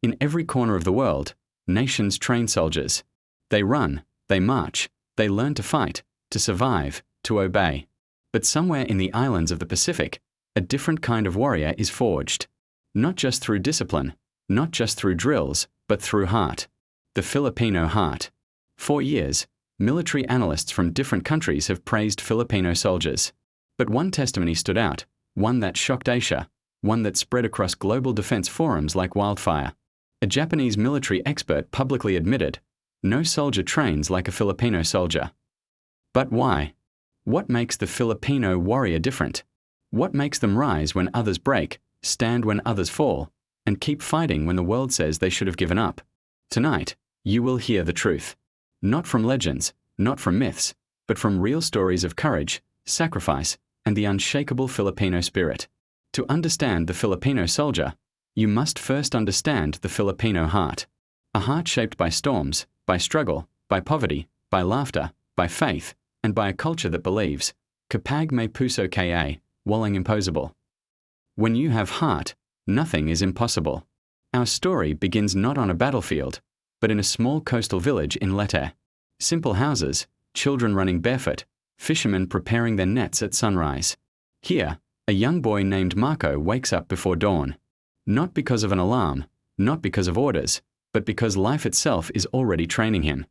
In every corner of the world, nations train soldiers. They run, they march, they learn to fight, to survive, to obey. But somewhere in the islands of the Pacific, a different kind of warrior is forged. Not just through discipline, not just through drills, but through heart. The Filipino heart. For years, military analysts from different countries have praised Filipino soldiers. But one testimony stood out, one that shocked Asia, one that spread across global defense forums like wildfire. A Japanese military expert publicly admitted, "No soldier trains like a Filipino soldier." But why? What makes the Filipino warrior different? What makes them rise when others break, stand when others fall, and keep fighting when the world says they should have given up? Tonight, you will hear the truth. Not from legends, not from myths, but from real stories of courage, sacrifice, and the unshakable Filipino spirit. To understand the Filipino soldier, you must first understand the Filipino heart. A heart shaped by storms, by struggle, by poverty, by laughter, by faith, and by a culture that believes, kapag may puso ka, walang impossible. When you have heart, nothing is impossible. Our story begins not on a battlefield, but in a small coastal village in Leyte. Simple houses, children running barefoot, fishermen preparing their nets at sunrise. Here, a young boy named Marco wakes up before dawn. Not because of an alarm, not because of orders, but because life itself is already training him.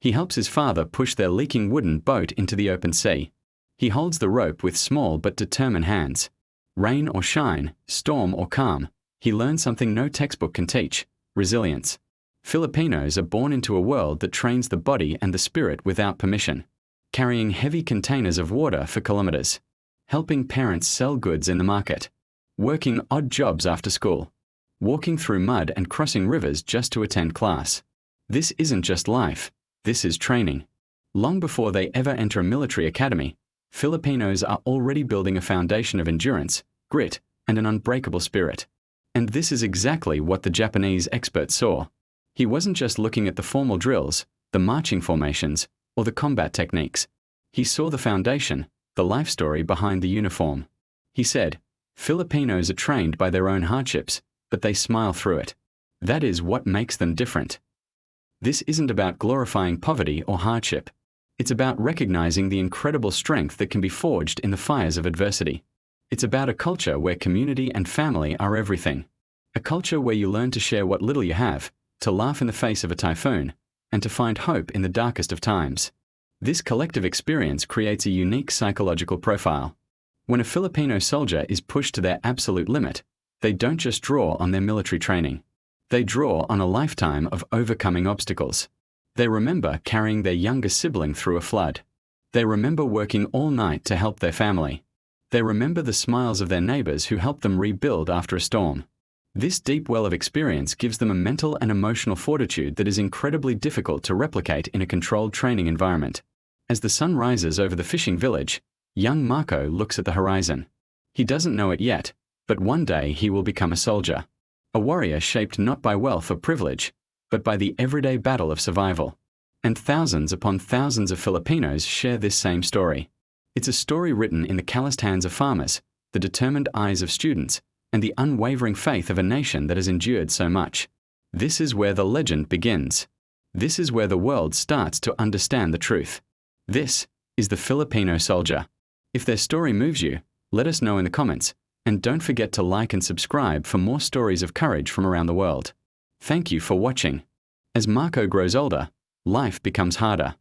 He helps his father push their leaking wooden boat into the open sea. He holds the rope with small but determined hands. Rain or shine, storm or calm, he learns something no textbook can teach: resilience. Filipinos are born into a world that trains the body and the spirit without permission, carrying heavy containers of water for kilometers, helping parents sell goods in the market, working odd jobs after school, walking through mud and crossing rivers just to attend class. This isn't just life, this is training. Long before they ever enter a military academy, Filipinos are already building a foundation of endurance, grit, and an unbreakable spirit. And this is exactly what the Japanese expert saw. He wasn't just looking at the formal drills, the marching formations, or the combat techniques. He saw the foundation, the life story behind the uniform. He said, Filipinos are trained by their own hardships, but they smile through it. That is what makes them different. This isn't about glorifying poverty or hardship. It's about recognizing the incredible strength that can be forged in the fires of adversity. It's about a culture where community and family are everything. A culture where you learn to share what little you have, to laugh in the face of a typhoon, and to find hope in the darkest of times. This collective experience creates a unique psychological profile. When a Filipino soldier is pushed to their absolute limit, they don't just draw on their military training. They draw on a lifetime of overcoming obstacles. They remember carrying their younger sibling through a flood. They remember working all night to help their family. They remember the smiles of their neighbors who helped them rebuild after a storm. This deep well of experience gives them a mental and emotional fortitude that is incredibly difficult to replicate in a controlled training environment. As the sun rises over the fishing village, young Marco looks at the horizon. He doesn't know it yet, but one day he will become a soldier. A warrior shaped not by wealth or privilege, but by the everyday battle of survival. And thousands upon thousands of Filipinos share this same story. It's a story written in the calloused hands of farmers, the determined eyes of students, and the unwavering faith of a nation that has endured so much. This is where the legend begins. This is where the world starts to understand the truth. This is the Filipino soldier. If their story moves you, let us know in the comments, and don't forget to like and subscribe for more stories of courage from around the world. Thank you for watching. As Marco grows older, life becomes harder.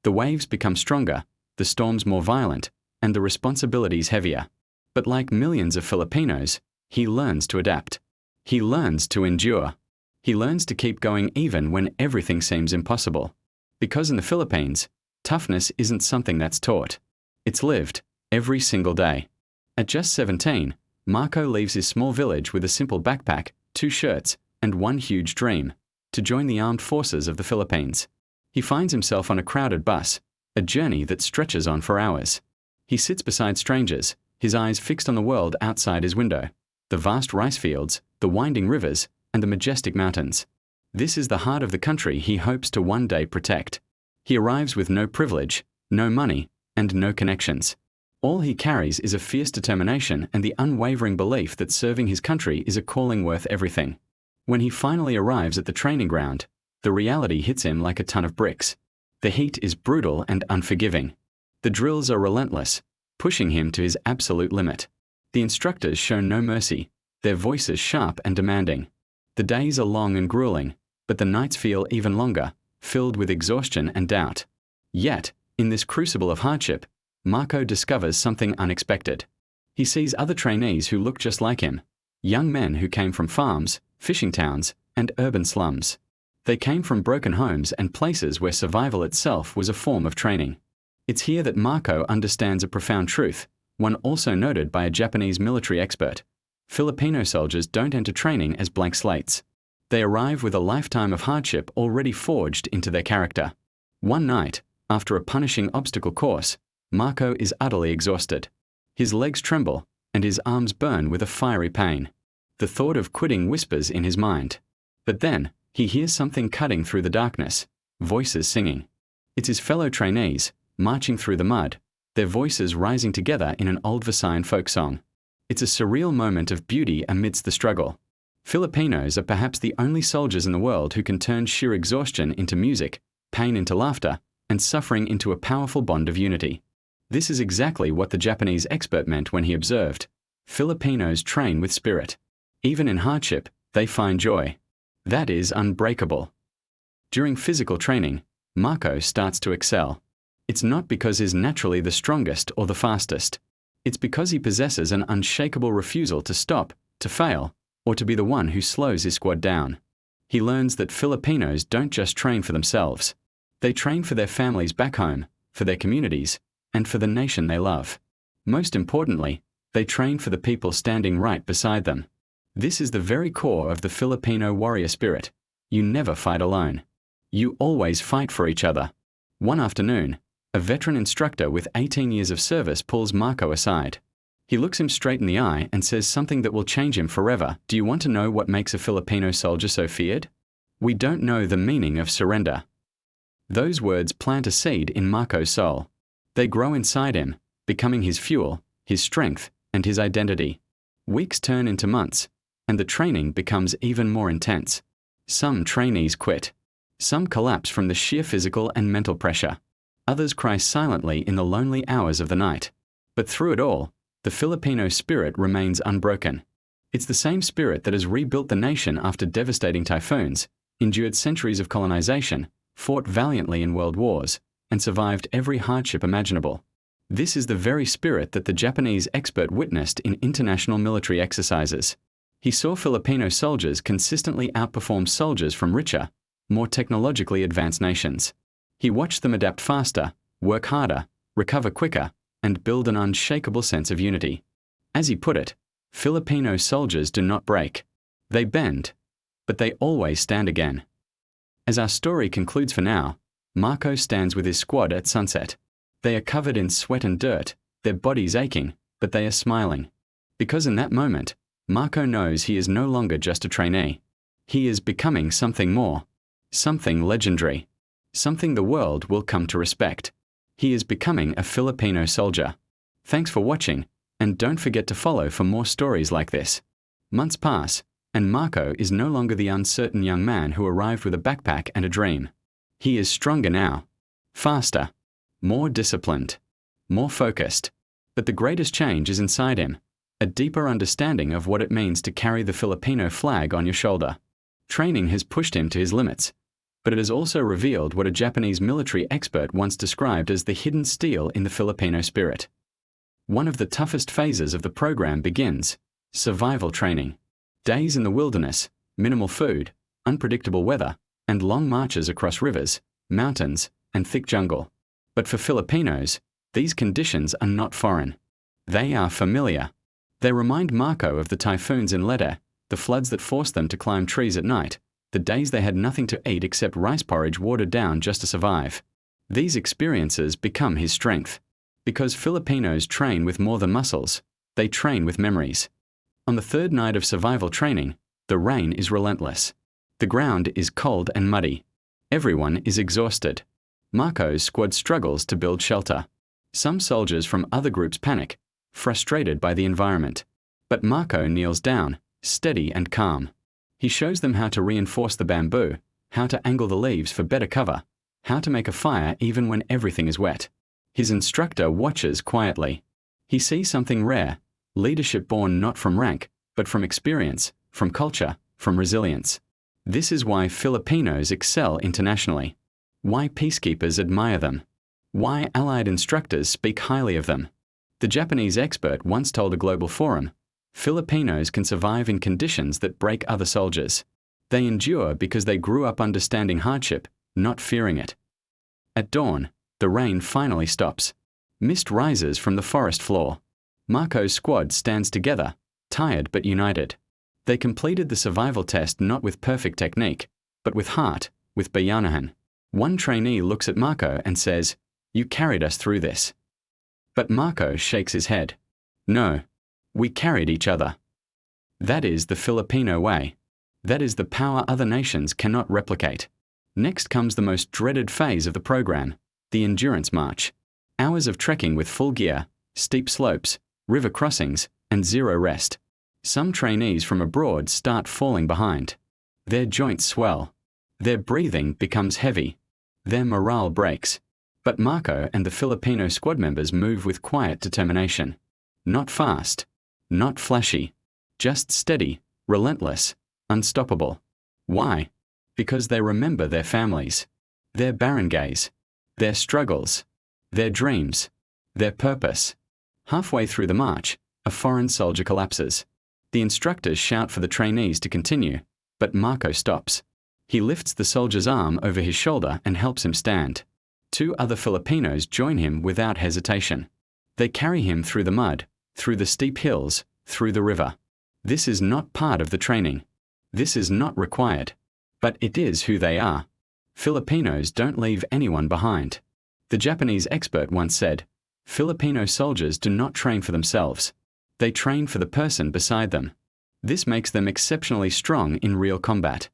The waves become stronger, the storms more violent, and the responsibilities heavier. But like millions of Filipinos, he learns to adapt. He learns to endure. He learns to keep going even when everything seems impossible. Because in the Philippines, toughness isn't something that's taught. It's lived, every single day. At just 17, Marco leaves his small village with a simple backpack, 2 shirts, and one huge dream: to join the armed forces of the Philippines. He finds himself on a crowded bus, a journey that stretches on for hours. He sits beside strangers, his eyes fixed on the world outside his window, the vast rice fields, the winding rivers, and the majestic mountains. This is the heart of the country he hopes to one day protect. He arrives with no privilege, no money, and no connections. All he carries is a fierce determination and the unwavering belief that serving his country is a calling worth everything. When he finally arrives at the training ground, the reality hits him like a ton of bricks. The heat is brutal and unforgiving. The drills are relentless, pushing him to his absolute limit. The instructors show no mercy, their voices sharp and demanding. The days are long and grueling, but the nights feel even longer, filled with exhaustion and doubt. Yet, in this crucible of hardship, Marco discovers something unexpected. He sees other trainees who look just like him, young men who came from farms, fishing towns, and urban slums. They came from broken homes and places where survival itself was a form of training. It's here that Marco understands a profound truth, one also noted by a Japanese military expert. Filipino soldiers don't enter training as blank slates. They arrive with a lifetime of hardship already forged into their character. One night, after a punishing obstacle course, Marco is utterly exhausted. His legs tremble, and his arms burn with a fiery pain. The thought of quitting whispers in his mind. But then, he hears something cutting through the darkness, voices singing. It's his fellow trainees, marching through the mud, their voices rising together in an old Visayan folk song. It's a surreal moment of beauty amidst the struggle. Filipinos are perhaps the only soldiers in the world who can turn sheer exhaustion into music, pain into laughter, and suffering into a powerful bond of unity. This is exactly what the Japanese expert meant when he observed, Filipinos train with spirit. Even in hardship, they find joy. That is unbreakable. During physical training, Marco starts to excel. It's not because he's naturally the strongest or the fastest. It's because he possesses an unshakable refusal to stop, to fail, or to be the one who slows his squad down. He learns that Filipinos don't just train for themselves. They train for their families back home, for their communities, and for the nation they love. Most importantly, they train for the people standing right beside them. This is the very core of the Filipino warrior spirit. You never fight alone. You always fight for each other. One afternoon, a veteran instructor with 18 years of service pulls Marco aside. He looks him straight in the eye and says something that will change him forever. Do you want to know what makes a Filipino soldier so feared? We don't know the meaning of surrender. Those words plant a seed in Marco's soul. They grow inside him, becoming his fuel, his strength, and his identity. Weeks turn into months, and the training becomes even more intense. Some trainees quit. Some collapse from the sheer physical and mental pressure. Others cry silently in the lonely hours of the night. But through it all, the Filipino spirit remains unbroken. It's the same spirit that has rebuilt the nation after devastating typhoons, endured centuries of colonization, fought valiantly in world wars, and survived every hardship imaginable. This is the very spirit that the Japanese expert witnessed in international military exercises. He saw Filipino soldiers consistently outperform soldiers from richer, more technologically advanced nations. He watched them adapt faster, work harder, recover quicker, and build an unshakable sense of unity. As he put it, Filipino soldiers do not break. They bend, but they always stand again. As our story concludes for now, Marco stands with his squad at sunset. They are covered in sweat and dirt, their bodies aching, but they are smiling. Because in that moment, Marco knows he is no longer just a trainee. He is becoming something more. Something legendary. Something the world will come to respect. He is becoming a Filipino soldier. Thanks for watching, and don't forget to follow for more stories like this. Months pass, and Marco is no longer the uncertain young man who arrived with a backpack and a dream. He is stronger now. Faster. More disciplined. More focused. But the greatest change is inside him. A deeper understanding of what it means to carry the Filipino flag on your shoulder. Training has pushed him to his limits, but it has also revealed what a Japanese military expert once described as the hidden steel in the Filipino spirit. One of the toughest phases of the program begins: survival training. Days in the wilderness, minimal food, unpredictable weather, and long marches across rivers, mountains, and thick jungle. But for Filipinos, these conditions are not foreign. They are familiar. They remind Marco of the typhoons in Leyte, the floods that forced them to climb trees at night, the days they had nothing to eat except rice porridge watered down just to survive. These experiences become his strength. Because Filipinos train with more than muscles, they train with memories. On the third night of survival training, the rain is relentless. The ground is cold and muddy. Everyone is exhausted. Marco's squad struggles to build shelter. Some soldiers from other groups panic, frustrated by the environment. But Marco kneels down, steady and calm. He shows them how to reinforce the bamboo, how to angle the leaves for better cover, how to make a fire even when everything is wet. His instructor watches quietly. He sees something rare, leadership born not from rank, but from experience, from culture, from resilience. This is why Filipinos excel internationally. Why peacekeepers admire them. Why allied instructors speak highly of them. The Japanese expert once told a global forum, Filipinos can survive in conditions that break other soldiers. They endure because they grew up understanding hardship, not fearing it. At dawn, the rain finally stops. Mist rises from the forest floor. Marco's squad stands together, tired but united. They completed the survival test not with perfect technique, but with heart, with bayanahan. One trainee looks at Marco and says, "You carried us through this." But Marco shakes his head. "No, we carried each other." That is the Filipino way. That is the power other nations cannot replicate. Next comes the most dreaded phase of the program, the endurance march. Hours of trekking with full gear, steep slopes, river crossings, and zero rest. Some trainees from abroad start falling behind. Their joints swell. Their breathing becomes heavy. Their morale breaks. But Marco and the Filipino squad members move with quiet determination. Not fast, not flashy, just steady, relentless, unstoppable. Why? Because they remember their families, their barangays, their struggles, their dreams, their purpose. Halfway through the march, a foreign soldier collapses. The instructors shout for the trainees to continue, but Marco stops. He lifts the soldier's arm over his shoulder and helps him stand. 2 other Filipinos join him without hesitation. They carry him through the mud, through the steep hills, through the river. This is not part of the training. This is not required. But it is who they are. Filipinos don't leave anyone behind. The Japanese expert once said, Filipino soldiers do not train for themselves. They train for the person beside them. This makes them exceptionally strong in real combat.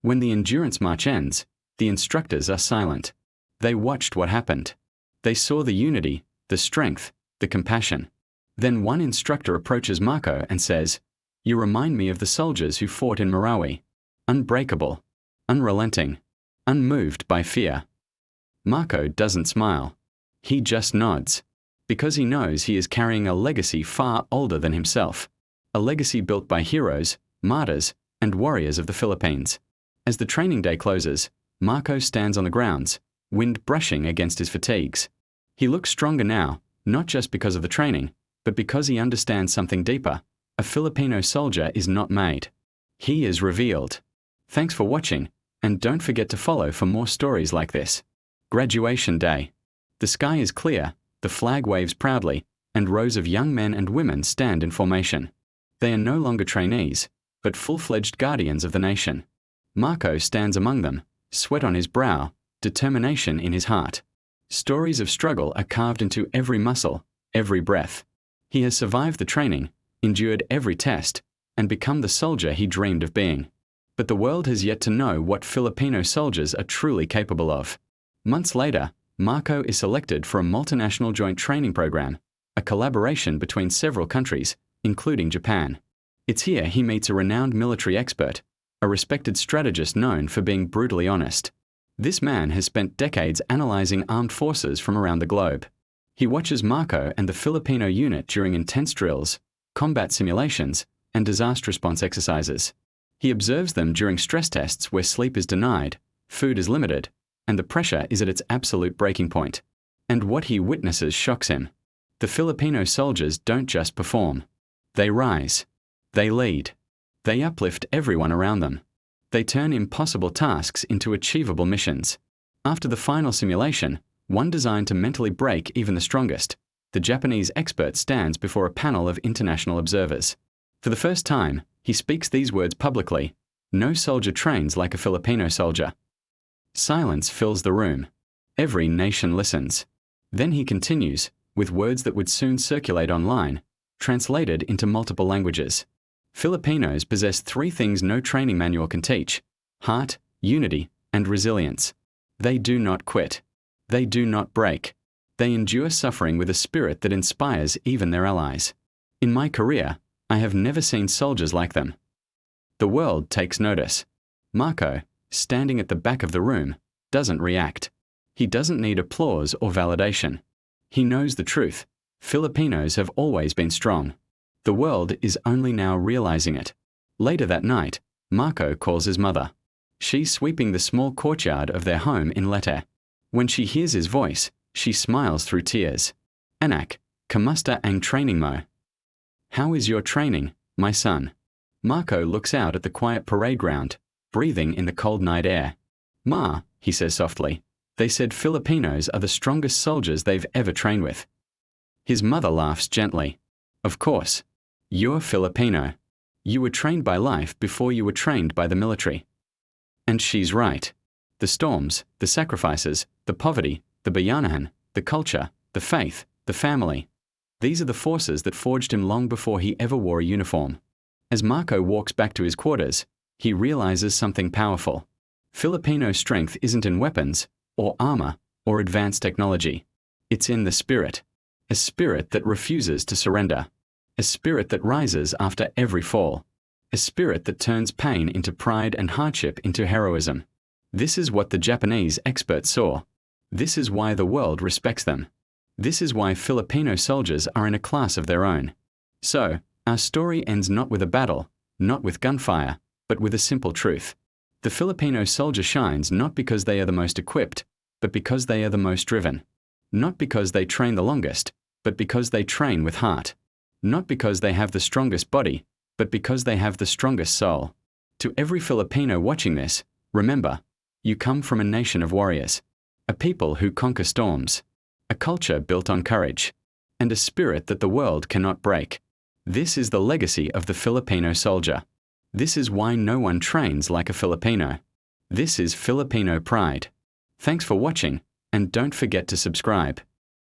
When the endurance march ends, the instructors are silent. They watched what happened. They saw the unity, the strength, the compassion. Then one instructor approaches Marco and says, "You remind me of the soldiers who fought in Marawi. Unbreakable, unrelenting, unmoved by fear." Marco doesn't smile. He just nods, because he knows he is carrying a legacy far older than himself, a legacy built by heroes, martyrs, and warriors of the Philippines. As the training day closes, Marco stands on the grounds, wind brushing against his fatigues. He looks stronger now, not just because of the training, but because he understands something deeper. A Filipino soldier is not made. He is revealed. Thanks for watching, and don't forget to follow for more stories like this. Graduation Day. The sky is clear, the flag waves proudly, and rows of young men and women stand in formation. They are no longer trainees, but full-fledged guardians of the nation. Marco stands among them, sweat on his brow, determination in his heart. Stories of struggle are carved into every muscle, every breath. He has survived the training, endured every test, and become the soldier he dreamed of being. But the world has yet to know what Filipino soldiers are truly capable of. Months later, Marco is selected for a multinational joint training program, a collaboration between several countries, including Japan. It's here he meets a renowned military expert, a respected strategist known for being brutally honest. This man has spent decades analyzing armed forces from around the globe. He watches Marco and the Filipino unit during intense drills, combat simulations, and disaster response exercises. He observes them during stress tests where sleep is denied, food is limited, and the pressure is at its absolute breaking point. And what he witnesses shocks him. The Filipino soldiers don't just perform. They rise. They lead. They uplift everyone around them. They turn impossible tasks into achievable missions. After the final simulation, one designed to mentally break even the strongest, the Japanese expert stands before a panel of international observers. For the first time, he speaks these words publicly: "No soldier trains like a Filipino soldier." Silence fills the room. Every nation listens. Then he continues, with words that would soon circulate online, translated into multiple languages. Filipinos possess 3 things no training manual can teach: heart, unity, and resilience. They do not quit. They do not break. They endure suffering with a spirit that inspires even their allies. In my career, I have never seen soldiers like them. The world takes notice. Marco, standing at the back of the room, doesn't react. He doesn't need applause or validation. He knows the truth. Filipinos have always been strong. The world is only now realizing it. Later that night, Marco calls his mother. She's sweeping the small courtyard of their home in Leyte. When she hears his voice, she smiles through tears. Anak, kamusta ang training mo? How is your training, my son? Marco looks out at the quiet parade ground, breathing in the cold night air. Ma, he says softly, they said Filipinos are the strongest soldiers they've ever trained with. His mother laughs gently. Of course. You're Filipino. You were trained by life before you were trained by the military. And she's right. The storms, the sacrifices, the poverty, the bayanahan, the culture, the faith, the family. These are the forces that forged him long before he ever wore a uniform. As Marco walks back to his quarters, he realizes something powerful. Filipino strength isn't in weapons, or armor, or advanced technology. It's in the spirit. A spirit that refuses to surrender. A spirit that rises after every fall. A spirit that turns pain into pride and hardship into heroism. This is what the Japanese experts saw. This is why the world respects them. This is why Filipino soldiers are in a class of their own. So, our story ends not with a battle, not with gunfire, but with a simple truth. The Filipino soldier shines not because they are the most equipped, but because they are the most driven. Not because they train the longest, but because they train with heart. Not because they have the strongest body, but because they have the strongest soul. To every Filipino watching this, remember, you come from a nation of warriors, a people who conquer storms, a culture built on courage, and a spirit that the world cannot break. This is the legacy of the Filipino soldier. This is why no one trains like a Filipino. This is Filipino pride. Thanks for watching, and don't forget to subscribe.